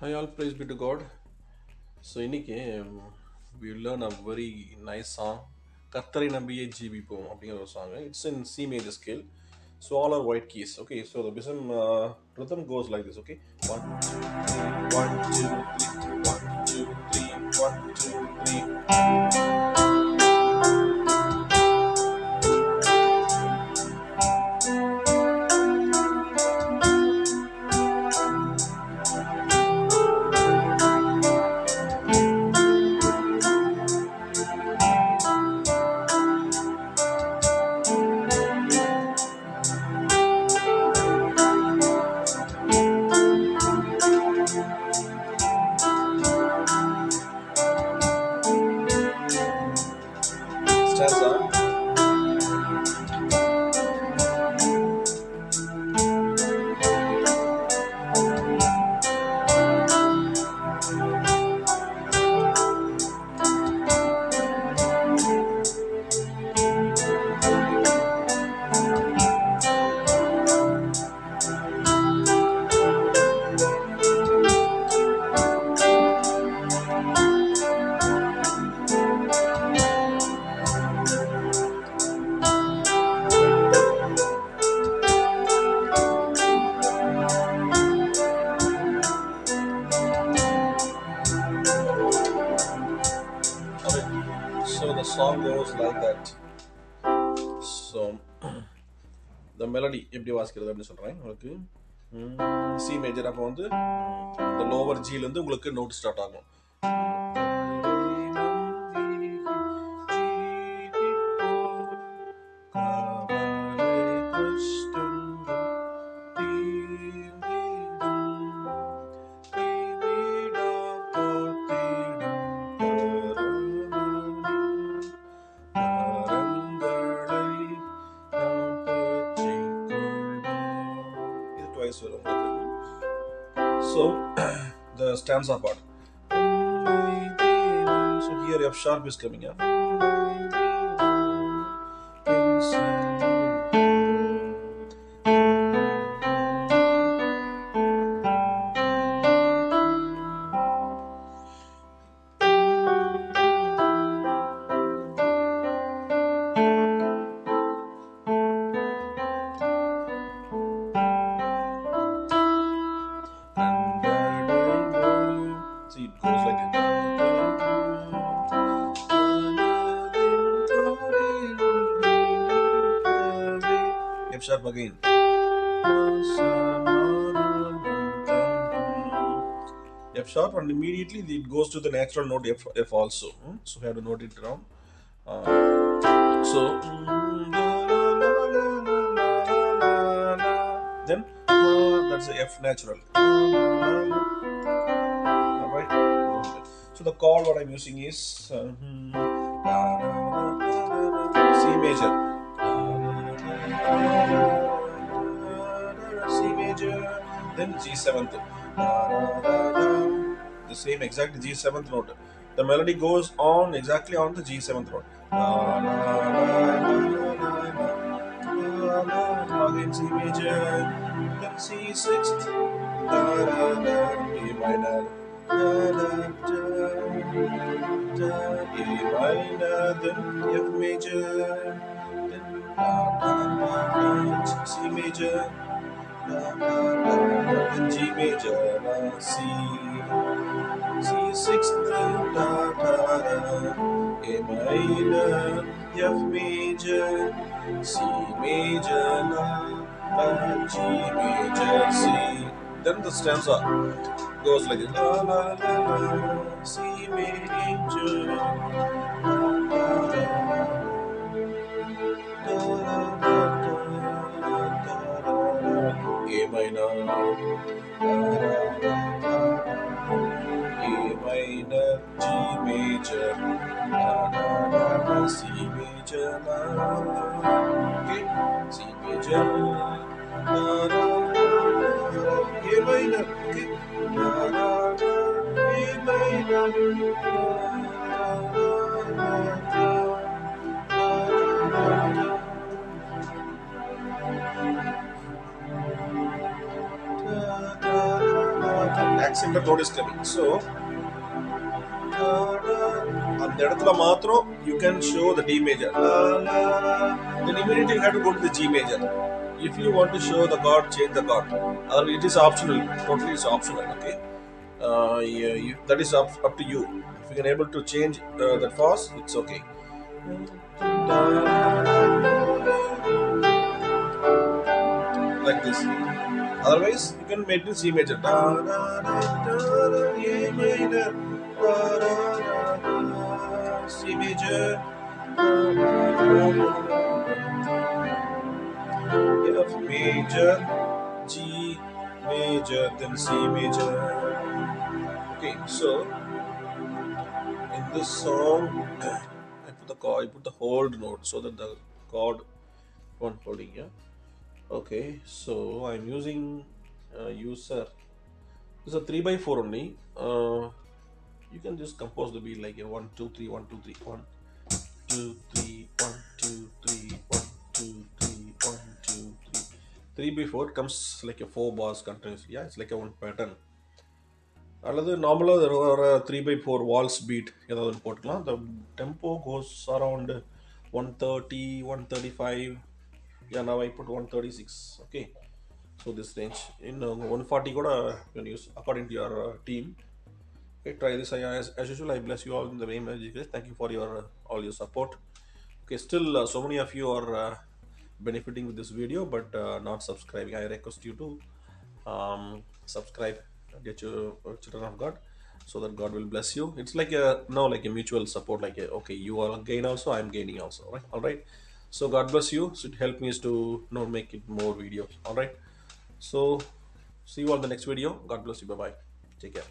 Hi, all praise be to God. So, இன்னைக்கு we learn a very nice song. Kartharai nambiye jeevipom அப்படிங்கிற ஒரு song. It's in C major scale. So all are white keys. Okay, so the rhythm goes like this. Okay, 1 2 3 1 2 3 1 2 3. Stanza. Okay, so the song goes like that. So the melody எப்படி வாசிக்கிறது அப்படின்னு சொல்றேன் உங்களுக்கு. C major அப்போ வந்து இந்த lower ஜில இருந்து உங்களுக்கு நோட் ஸ்டார்ட் ஆகும். Twice வரும் உங்களுக்கு. So the stanza part. So here F sharp is coming up. See, it goes like that. F sharp again. F sharp, and immediately it goes to the natural note F also. So we have to note it down. So then that's the F natural. Alright. So the chord what I'm using is C major. C major, then G7th. The same exact G7th note. The melody goes on exactly on the G7th note. Again C major, then C6th, A minor, A minor, then F major, then C major, then G major, C, C6th, A minor, F major, C major, G major, C. Then the stanza goes like this. La la la la, C major, la la la, da da da da da, A minor, da da da da, A minor, G major, da da da da, C major, la, okay, C major, da da da, A minor, okay, da da da, A minor, da da da da. accented note is coming. So அந்த இடத்துல மாத்திரம் you can show the D major. Then immediately you have to go to the G major. If you want to show the chord, change the chord. Otherwise, it is optional. Totally, it's optional. Okay. That is up to you. If you can able to change that fast, it's okay. Like this. Otherwise, you can make it C major. A minor, C major, F major, G major, then C major. Okay, so in this song, I put the hold note so that the chord one holding. Yeah. Okay, so I'm using user. It's a 3 by 4 only. You can just compose the beat like a 1 2 3 1 2 3 1 2 3 1 2 3 1 2 3 1 2 3. 3 by 4 comes like a 4 bars continuously. Yeah, it's like a one pattern. அல்லது நார்மலாக ஒரு 3 by 4 Waals beat ஏதாவது ஒன்று போட்டுக்கலாம். The tempo goes around 130 135. Yeah, now I put 136. Okay, so this range in 140 கூட you can use according to your team. Okay, try this. As usual, I bless you all in the name of Jesus. Thank you for your all your support. Okay, still so many of you are benefiting with this video but not subscribing. I request you to subscribe, get your children of God, so that God will bless you. It's like a no, like a mutual support. Like a, okay, you are gain also, I'm gaining also. Right, all right. So God bless you. So it help me is to make it more videos. All right. So see you all in the next video. God bless you. Bye bye. Take care.